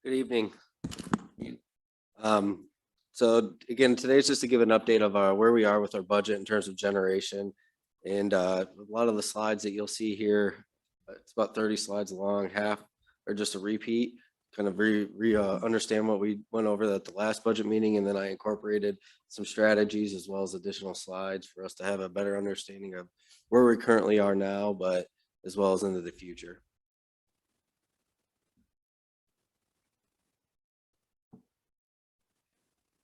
Good evening. Um, so again, today's just to give an update of where we are with our budget in terms of generation. And a lot of the slides that you'll see here, it's about 30 slides long, half are just a repeat, kind of understand what we went over at the last budget meeting. And then I incorporated some strategies as well as additional slides for us to have a better understanding of where we currently are now, but as well as into the future.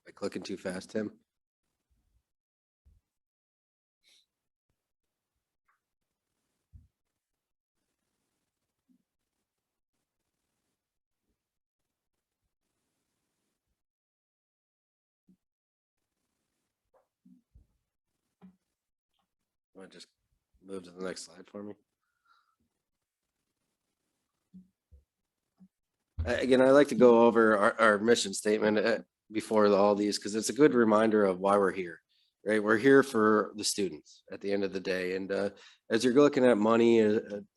Am I clicking too fast, Tim? Want to just move to the next slide for me? Again, I like to go over our mission statement before all these because it's a good reminder of why we're here, right? We're here for the students at the end of the day. And as you're looking at money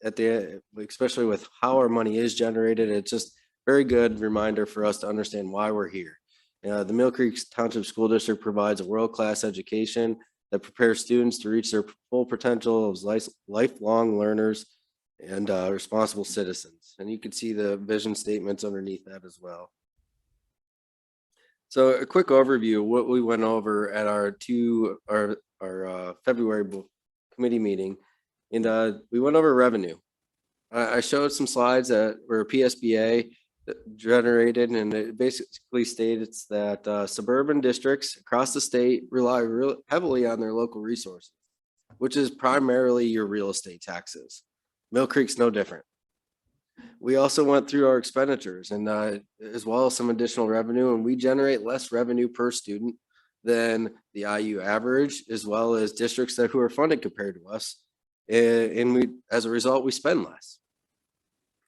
especially with how our money is generated, it's just very good reminder for us to understand why we're here. The Mill Creek Township School District provides a world-class education that prepares students to reach their full potential as lifelong learners and responsible citizens. And you can see the vision statements underneath that as well. So a quick overview of what we went over at our February committee meeting. And we went over revenue. I showed some slides that were PSBA generated, and it basically states that suburban districts across the state rely heavily on their local resources, which is primarily your real estate taxes. Mill Creek's no different. We also went through our expenditures and as well as some additional revenue, and we generate less revenue per student than the IU average, as well as districts who are funded compared to us. And we, as a result, we spend less.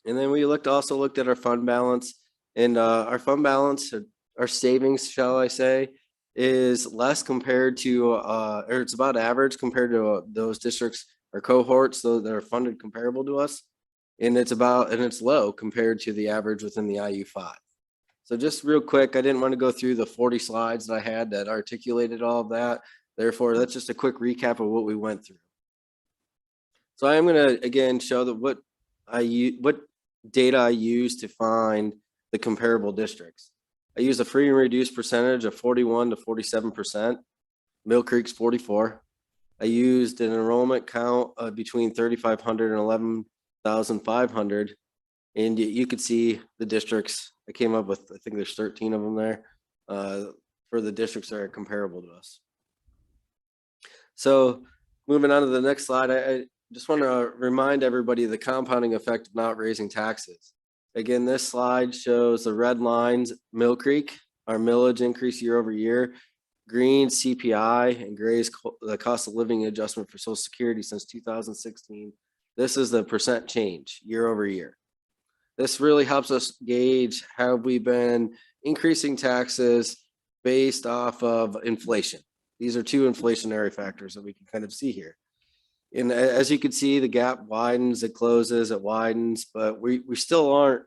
And then we also looked at our fund balance, and our fund balance, our savings, shall I say, is less compared to, or it's about average compared to those districts or cohorts that are funded comparable to us. And it's low compared to the average within the IU5. So just real quick, I didn't want to go through the 40 slides that I had that articulated all of that. Therefore, that's just a quick recap of what we went through. So I'm going to again show that what data I use to find the comparable districts. I use a free and reduced percentage of 41 to 47%. Mill Creek's 44. I used an enrollment count of between 3,500 and 11,500. And you could see the districts. I came up with, I think there's 13 of them there for the districts that are comparable to us. So moving on to the next slide, I just want to remind everybody of the compounding effect of not raising taxes. Again, this slide shows the red lines, Mill Creek, our millage increase year over year, green CPI, and gray is the cost of living adjustment for Social Security since 2016. This is the percent change year over year. This really helps us gauge how we've been increasing taxes based off of inflation. These are two inflationary factors that we can kind of see here. And as you can see, the gap widens, it closes, it widens, but we still aren't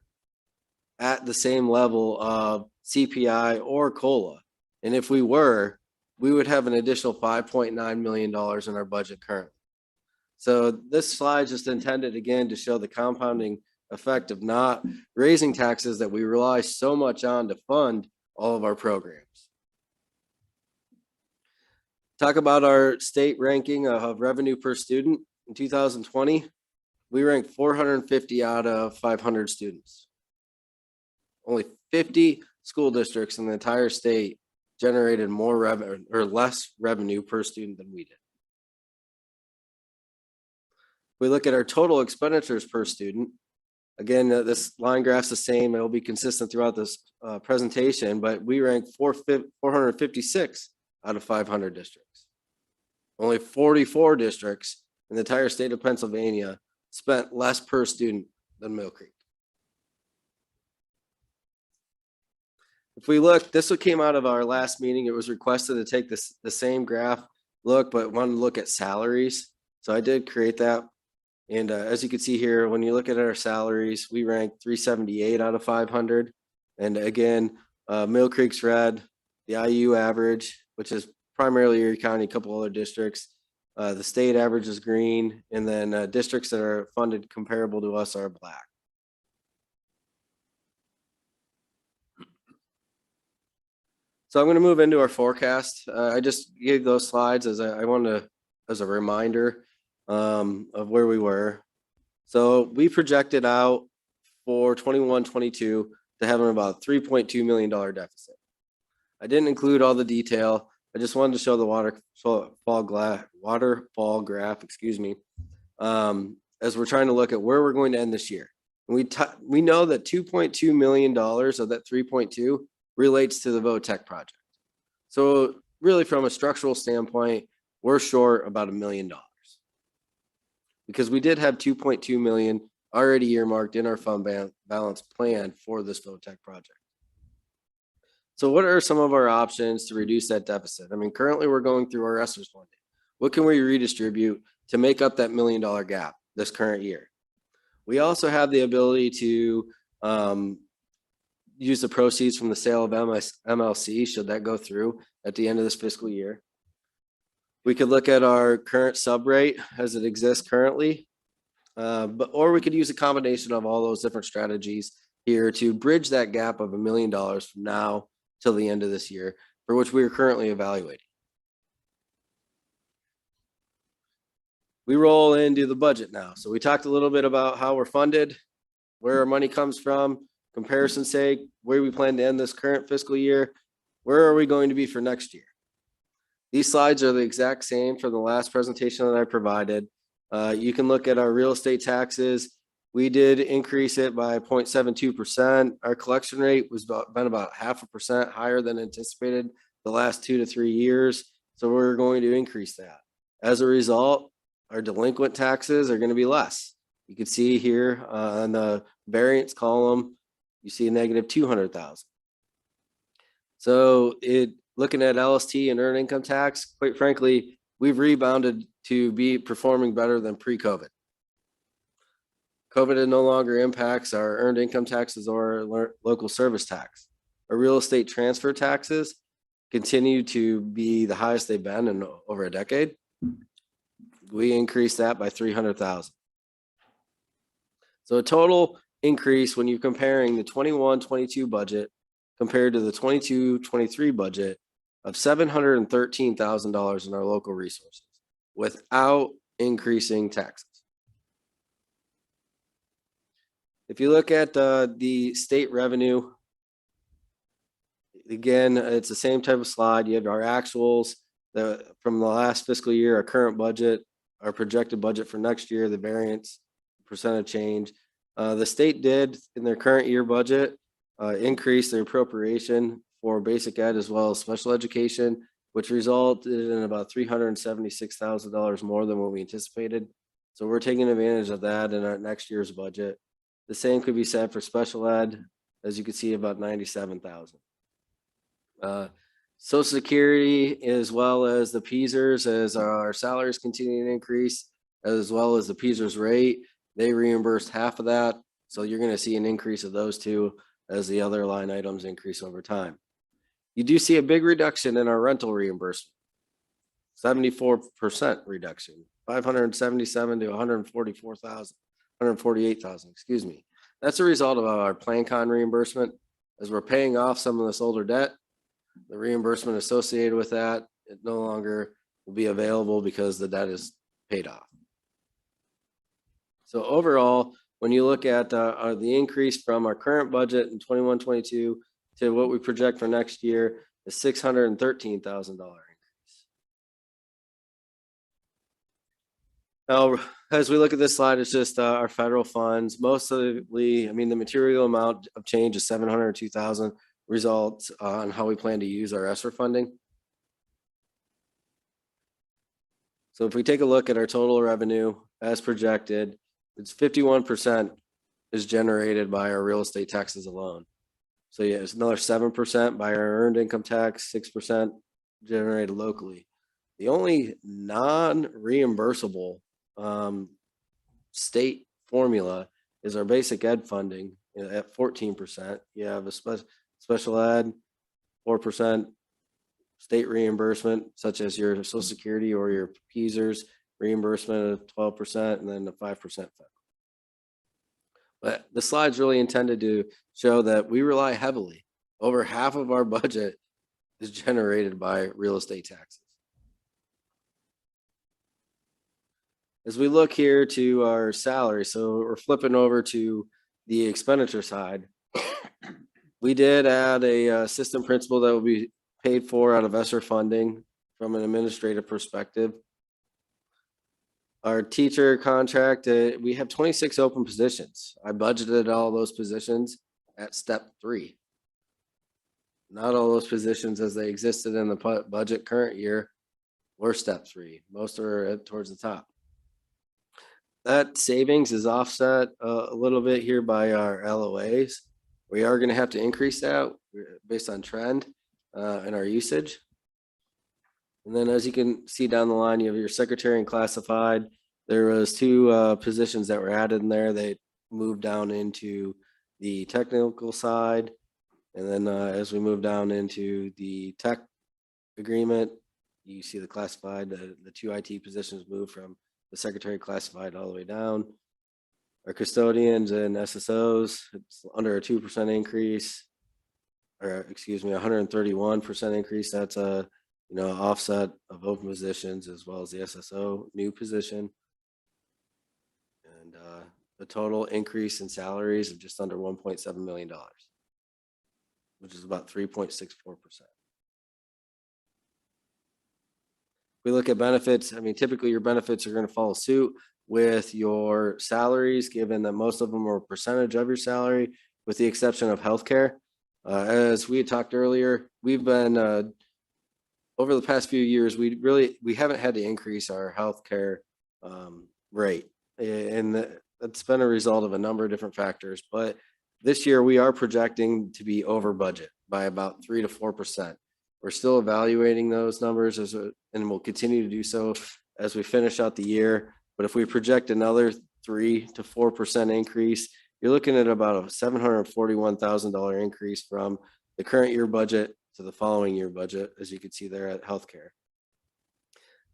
at the same level of CPI or COLA. And if we were, we would have an additional $5.9 million in our budget currently. So this slide is just intended again to show the compounding effect of not raising taxes that we rely so much on to fund all of our programs. Talk about our state ranking of revenue per student. In 2020, we ranked 450 out of 500 students. Only 50 school districts in the entire state generated more revenue or less revenue per student than we did. We look at our total expenditures per student. Again, this line graph's the same. It'll be consistent throughout this presentation, but we ranked 456 out of 500 districts. Only 44 districts in the entire state of Pennsylvania spent less per student than Mill Creek. If we look, this came out of our last meeting. It was requested to take the same graph look, but wanted to look at salaries. So I did create that. And as you can see here, when you look at our salaries, we ranked 378 out of 500. And again, Mill Creek's red, the IU average, which is primarily Erie County, a couple other districts. The state average is green, and then districts that are funded comparable to us are black. So I'm going to move into our forecast. I just gave those slides as I wanted to, as a reminder of where we were. So we projected out for 21-22 to have about $3.2 million deficit. I didn't include all the detail. I just wanted to show the waterfall graph, excuse me, as we're trying to look at where we're going to end this year. And we know that $2.2 million of that 3.2 relates to the VOTEC project. So really from a structural standpoint, we're short about $1 million because we did have 2.2 million already earmarked in our fund balance plan for this VOTEC project. So what are some of our options to reduce that deficit? I mean, currently we're going through our ESSER funding. What can we redistribute to make up that $1 million gap this current year? We also have the ability to use the proceeds from the sale of MLC, should that go through at the end of this fiscal year. We could look at our current sub rate as it exists currently, or we could use a combination of all those different strategies here to bridge that gap of $1 million from now till the end of this year, for which we are currently evaluating. We roll into the budget now. So we talked a little bit about how we're funded, where our money comes from, comparison's sake, where we plan to end this current fiscal year, where are we going to be for next year? These slides are the exact same from the last presentation that I provided. You can look at our real estate taxes. We did increase it by 0.72%. Our collection rate was been about 0.5% higher than anticipated the last 2 to 3 years. So we're going to increase that. As a result, our delinquent taxes are going to be less. You can see here on the variance column, you see a negative 200,000. So looking at LST and earned income tax, quite frankly, we've rebounded to be performing better than pre-COVID. COVID no longer impacts our earned income taxes or local service tax. Our real estate transfer taxes continue to be the highest they've been in over a decade. We increased that by 300,000. So a total increase when you're comparing the 21-22 budget compared to the 22-23 budget of $713,000 in our local resources without increasing taxes. If you look at the state revenue, again, it's the same type of slide. You have our actuals from the last fiscal year, our current budget, our projected budget for next year, the variance, percent change. The state did in their current year budget increase their appropriation for basic ed as well as special education, which resulted in about $376,000 more than what we anticipated. So we're taking advantage of that in our next year's budget. The same could be said for special ed, as you can see, about 97,000. Social Security, as well as the PSERS, as our salaries continue to increase, as well as the PSERS rate, they reimbursed half of that. So you're going to see an increase of those two as the other line items increase over time. You do see a big reduction in our rental reimbursement, 74% reduction, 577 to 144,000. 148,000, excuse me. That's a result of our PlanCon reimbursement. As we're paying off some of this older debt, the reimbursement associated with that, it no longer will be available because the debt is paid off. So overall, when you look at the increase from our current budget in 21-22 to what we project for next year is $613,000 increase. Now, as we look at this slide, it's just our federal funds. Mostly, I mean, the material amount of change is $702,000, results on how we plan to use our ESSER funding. So if we take a look at our total revenue as projected, it's 51% is generated by our real estate taxes alone. So yeah, it's another 7% by our earned income tax, 6% generated locally. The only non-reimbursable state formula is our basic ed funding at 14%. You have special ed, 4% state reimbursement, such as your Social Security or your PSERS reimbursement of 12%, and then the 5% federal. But the slide's really intended to show that we rely heavily. Over half of our budget is generated by real estate taxes. As we look here to our salary, so we're flipping over to the expenditure side. We did add a assistant principal that will be paid for out of ESSER funding from an administrative perspective. Our teacher contract, we have 26 open positions. I budgeted all those positions at step 3. Not all those positions as they existed in the budget current year were step 3. Most are towards the top. That savings is offset a little bit here by our LOAs. We are going to have to increase that based on trend and our usage. And then as you can see down the line, you have your secretary and classified. There was 2 positions that were added in there. They moved down into the technical side. And then as we move down into the tech agreement, you see the classified, the 2 IT positions move from the secretary classified all the way down. Our custodians and SSOs, it's under a 2% increase, or excuse me, 131% increase. That's a offset of open positions as well as the SSO new position. And the total increase in salaries of just under $1.7 million, which is about 3.64%. We look at benefits. I mean, typically your benefits are going to follow suit with your salaries, given that most of them are a percentage of your salary, with the exception of healthcare. As we had talked earlier, we've been over the past few years, we haven't had to increase our healthcare rate, and that's been a result of a number of different factors. But this year we are projecting to be over budget by about 3 to 4%. We're still evaluating those numbers and we'll continue to do so as we finish out the year. But if we project another 3 to 4% increase, you're looking at about a $741,000 increase from the current year budget to the following year budget, as you can see there at healthcare.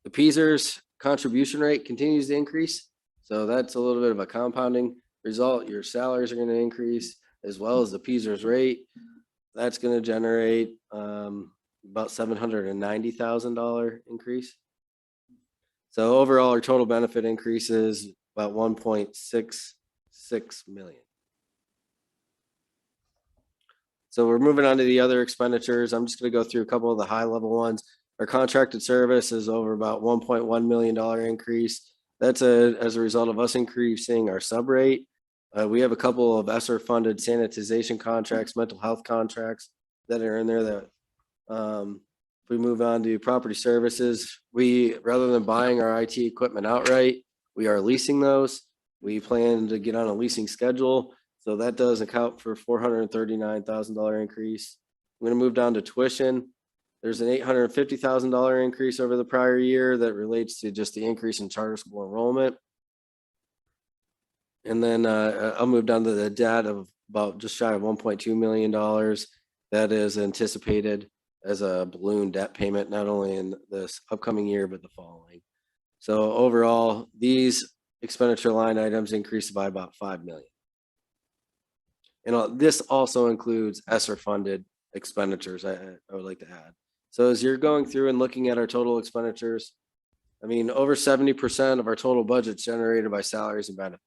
The PSERS contribution rate continues to increase. So that's a little bit of a compounding result. Your salaries are going to increase as well as the PSERS rate. That's going to generate about $790,000 increase. So overall, our total benefit increase is about $1.66 million. So we're moving on to the other expenditures. I'm just going to go through a couple of the high level ones. Our contracted service is over about $1.1 million increase. That's as a result of us increasing our sub rate. We have a couple of ESSER funded sanitization contracts, mental health contracts that are in there that if we move on to property services, rather than buying our IT equipment outright, we are leasing those. We plan to get on a leasing schedule. So that does account for $439,000 increase. I'm going to move down to tuition. There's an $850,000 increase over the prior year that relates to just the increase in charter school enrollment. And then I'll move down to the debt of about just shy of $1.2 million. That is anticipated as a balloon debt payment, not only in this upcoming year, but the following. So overall, these expenditure line items increased by about $5 million. And this also includes ESSER funded expenditures, I would like to add. So as you're going through and looking at our total expenditures, I mean, over 70% of our total budget is generated by salaries and benefits.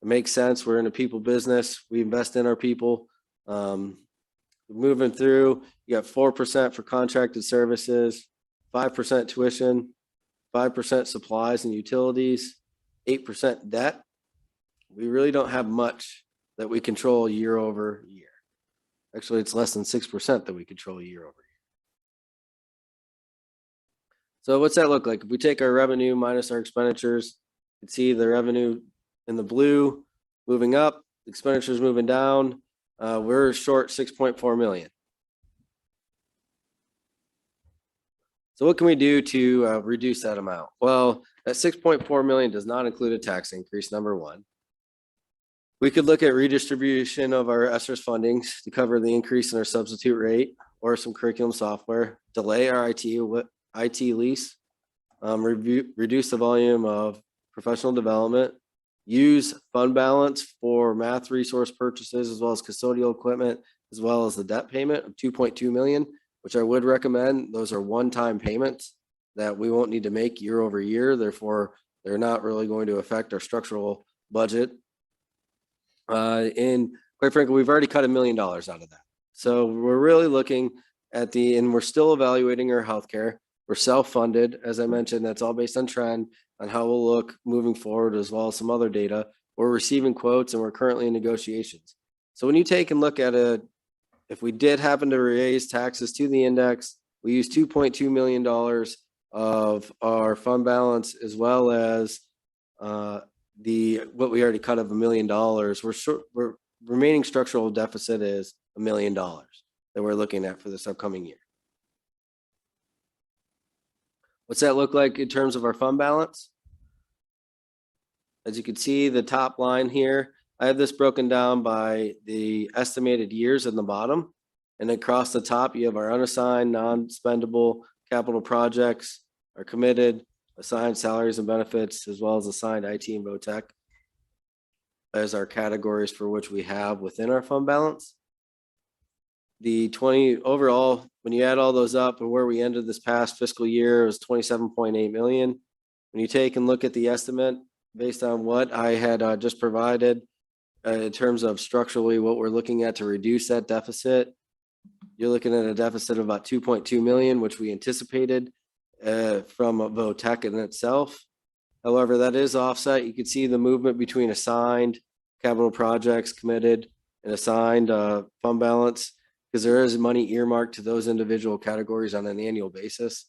It makes sense. We're in a people business. We invest in our people. Moving through, you got 4% for contracted services, 5% tuition, 5% supplies and utilities, 8% debt. We really don't have much that we control year over year. Actually, it's less than 6% that we control year over year. So what's that look like? If we take our revenue minus our expenditures, you can see the revenue in the blue moving up, expenditures moving down. We're short $6.4 million. So what can we do to reduce that amount? Well, that $6.4 million does not include a tax increase, number one. We could look at redistribution of our ESSER's fundings to cover the increase in our substitute rate or some curriculum software, delay our IT lease, reduce the volume of professional development, use fund balance for math resource purchases as well as custodial equipment, as well as the debt payment of 2.2 million, which I would recommend. Those are one-time payments that we won't need to make year over year. Therefore, they're not really going to affect our structural budget. And quite frankly, we've already cut $1 million out of that. So we're really looking at and we're still evaluating our healthcare. We're self-funded, as I mentioned. That's all based on trend, on how we'll look moving forward, as well as some other data. We're receiving quotes and we're currently in negotiations. So when you take and look at it, if we did happen to raise taxes to the index, we use $2.2 million of our fund balance, as well as what we already cut of $1 million. We're remaining structural deficit is $1 million that we're looking at for this upcoming year. What's that look like in terms of our fund balance? As you can see, the top line here, I have this broken down by the estimated years in the bottom, and across the top, you have our unassigned, non-spendable capital projects, our committed, assigned salaries and benefits, as well as assigned IT and VOTEC as our categories for which we have within our fund balance. The 20 overall, when you add all those up and where we ended this past fiscal year, was 27.8 million. When you take and look at the estimate based on what I had just provided in terms of structurally what we're looking at to reduce that deficit, you're looking at a deficit of about 2.2 million, which we anticipated from VOTEC in itself. However, that is offset. You can see the movement between assigned capital projects, committed, and assigned fund balance, because there is money earmarked to those individual categories on an annual basis.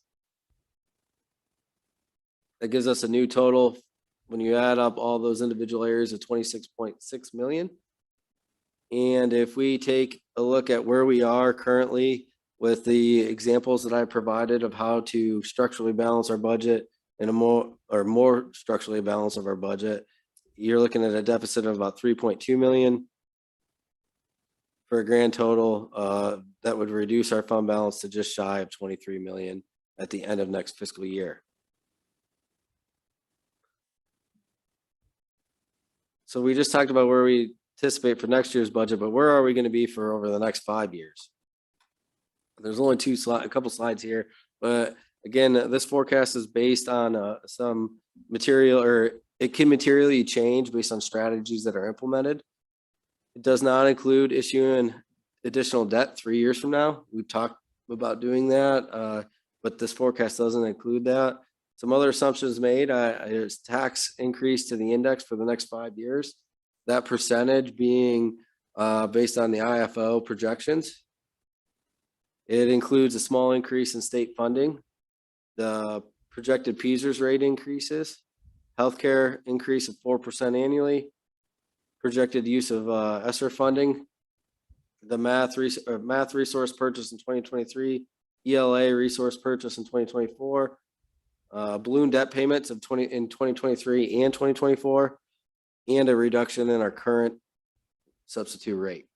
That gives us a new total, when you add up all those individual areas, of 26.6 million. And if we take a look at where we are currently with the examples that I provided of how to structurally balance our budget and more structurally balance of our budget, you're looking at a deficit of about 3.2 million for a grand total that would reduce our fund balance to just shy of 23 million at the end of next fiscal year. So we just talked about where we anticipate for next year's budget, but where are we going to be for over the next 5 years? There's only a couple slides here, but again, this forecast is based on some material, or it can materially change based on strategies that are implemented. It does not include issuing additional debt 3 years from now. We've talked about doing that, but this forecast doesn't include that. Some other assumptions made is tax increase to the index for the next 5 years. That percentage being based on the IFO projections. It includes a small increase in state funding, the projected PSERS rate increases, healthcare increase of 4% annually, projected use of ESSER funding, the math resource purchase in 2023, ELA resource purchase in 2024, balloon debt payments in 2023 and 2024, and a reduction in our current substitute rate.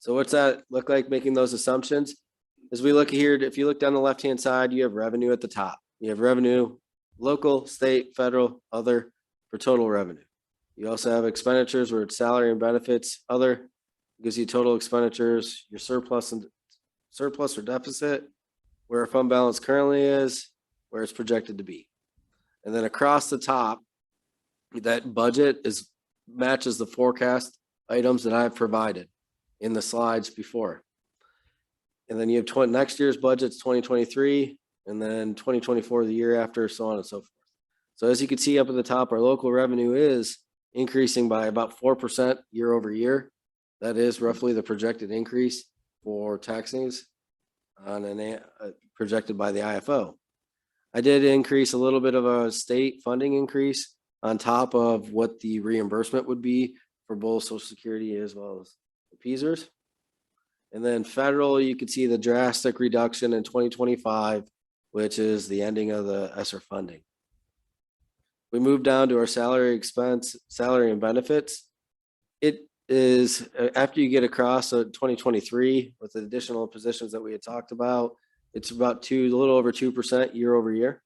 So what's that look like making those assumptions? As we look here, if you look down the left-hand side, you have revenue at the top. You have revenue, local, state, federal, other, for total revenue. You also have expenditures where it's salary and benefits, other, gives you total expenditures, your surplus or deficit, where our fund balance currently is, where it's projected to be. And then across the top, that budget matches the forecast items that I've provided in the slides before. And then you have next year's budget's 2023, and then 2024 the year after, so on and so forth. So as you can see up at the top, our local revenue is increasing by about 4% year over year. That is roughly the projected increase for taxes on projected by the IFO. I did increase a little bit of a state funding increase on top of what the reimbursement would be for both Social Security as well as the PSERS. And then federal, you can see the drastic reduction in 2025, which is the ending of the ESSER funding. we move down to our salary expense, salary and benefits. It is, after you get across 2023 with the additional positions that we had talked about, it's about a little over 2% year over year.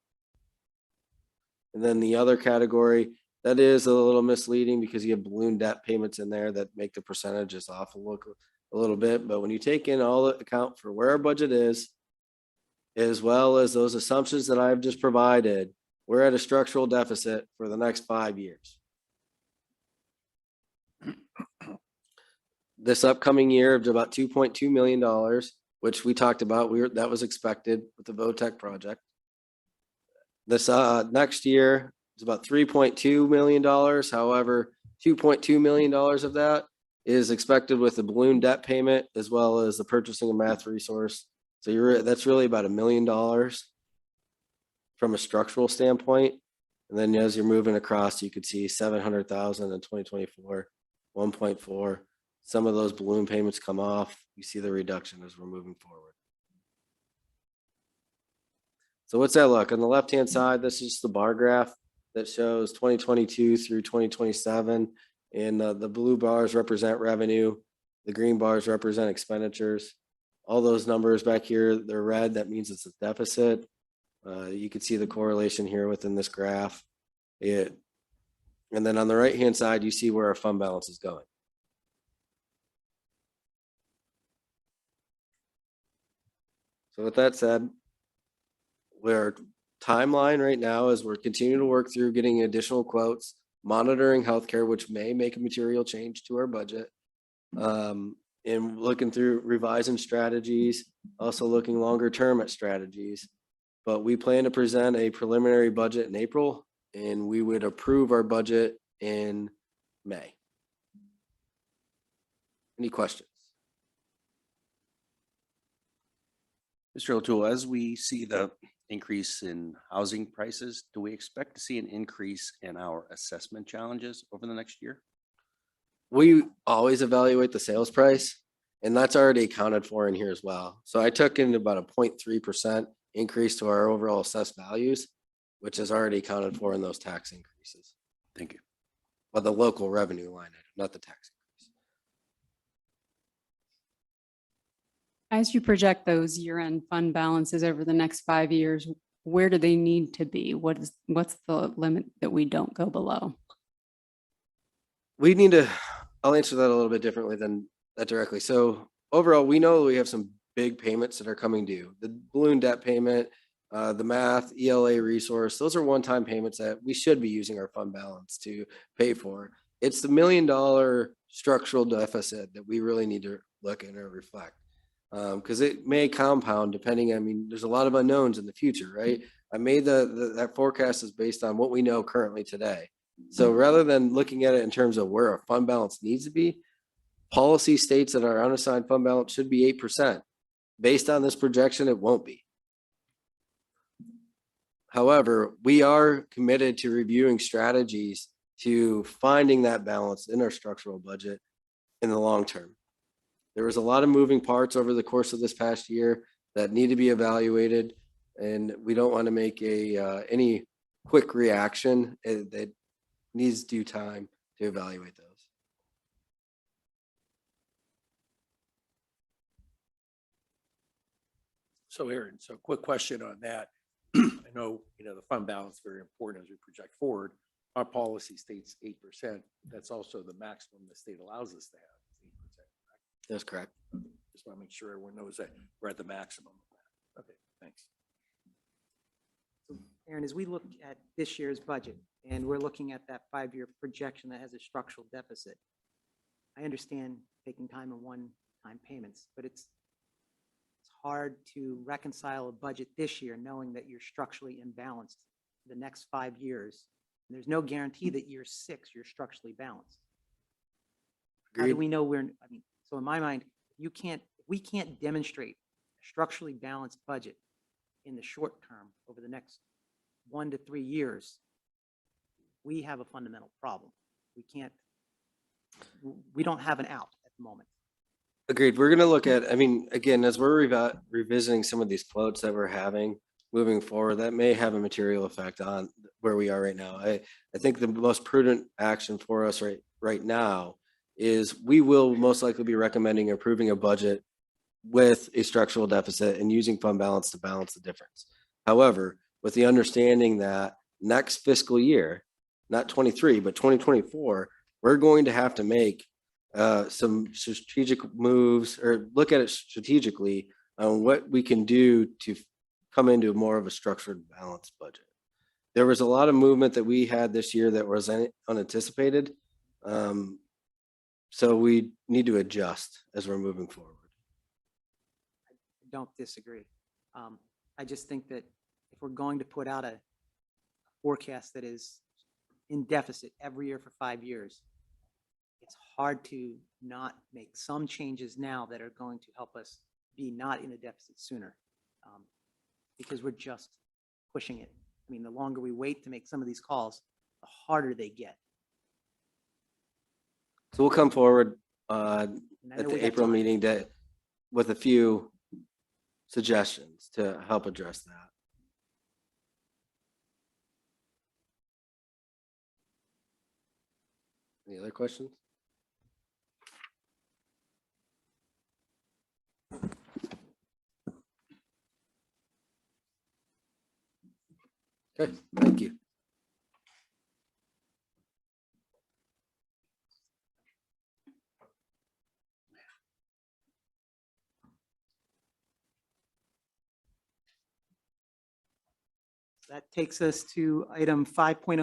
And then the other category, that is a little misleading because you have balloon debt payments in there that make the percentages off a little bit. But when you take in all the account for where our budget is, as well as those assumptions that I've just provided, we're at a structural deficit for the next 5 years. This upcoming year of about $2.2 million, which we talked about, that was expected with the VOTEC project. This next year is about $3.2 million. However, $2.2 million of that is expected with the balloon debt payment as well as the purchasing of math resource. So that's really about $1 million from a structural standpoint. And then as you're moving across, you could see 700,000 in 2024, 1.4. Some of those balloon payments come off. You see the reduction as we're moving forward. So what's that look? On the left-hand side, this is the bar graph that shows 2022 through 2027. And the blue bars represent revenue. The green bars represent expenditures. All those numbers back here, they're red. That means it's a deficit. You can see the correlation here within this graph. And then on the right-hand side, you see where our fund balance is going. So with that said, our timeline right now is we're continuing to work through getting additional quotes, monitoring healthcare, which may make a material change to our budget, and looking through revising strategies, also looking longer term at strategies. But we plan to present a preliminary budget in April, and we would approve our budget in May. Any questions? Mr. O'Toole, as we see the increase in housing prices, do we expect to see an increase in our assessment challenges over the next year? We always evaluate the sales price, and that's already accounted for in here as well. So I took in about a 0.3% increase to our overall assessed values, which is already accounted for in those tax increases. Thank you. But the local revenue line item, not the tax increase. As you project those year-end fund balances over the next 5 years, where do they need to be? What's the limit that we don't go below? We need to, I'll answer that a little bit differently than that directly. So overall, we know we have some big payments that are coming due. The balloon debt payment, the math, ELA resource, those are one-time payments that we should be using our fund balance to pay for. It's the $1 million structural deficit that we really need to look at or reflect. Because it may compound depending, I mean, there's a lot of unknowns in the future, right? I made that forecast is based on what we know currently today. So rather than looking at it in terms of where our fund balance needs to be, policy states that our unassigned fund balance should be 8%. Based on this projection, it won't be. However, we are committed to reviewing strategies to finding that balance in our structural budget in the long term. There was a lot of moving parts over the course of this past year that need to be evaluated, and we don't want to make any quick reaction. That needs due time to evaluate those. So Aaron, so quick question on that. I know, the fund balance is very important as we project forward. Our policy states 8%. That's also the maximum the state allows us to have. That's correct. Just want to make sure everyone knows that we're at the maximum. Okay, thanks. Aaron, as we look at this year's budget and we're looking at that 5-year projection that has a structural deficit, I understand taking time and one-time payments, but it's hard to reconcile a budget this year knowing that you're structurally imbalanced for the next 5 years. And there's no guarantee that year 6 you're structurally balanced. How do we know so in my mind, we can't demonstrate a structurally balanced budget in the short term over the next 1 to 3 years. We have a fundamental problem. We don't have an out at the moment. Agreed. We're going to look at, again, as we're revisiting some of these quotes that we're having, moving forward, that may have a material effect on where we are right now. I think the most prudent action for us right now is we will most likely be recommending approving a budget with a structural deficit and using fund balance to balance the difference. However, with the understanding that next fiscal year, not 23, but 2024, we're going to have to make some strategic moves or look at it strategically on what we can do to come into more of a structured balanced budget. There was a lot of movement that we had this year that was unanticipated. So we need to adjust as we're moving forward. Don't disagree. I just think that if we're going to put out a forecast that is in deficit every year for 5 years, it's hard to not make some changes now that are going to help us be not in a deficit sooner. Because we're just pushing it. I mean, the longer we wait to make some of these calls, the harder they get. So we'll come forward And I at know we the got April time. meeting with a few suggestions to help address that. Any other questions? Okay, thank you. That takes us to item 5.0.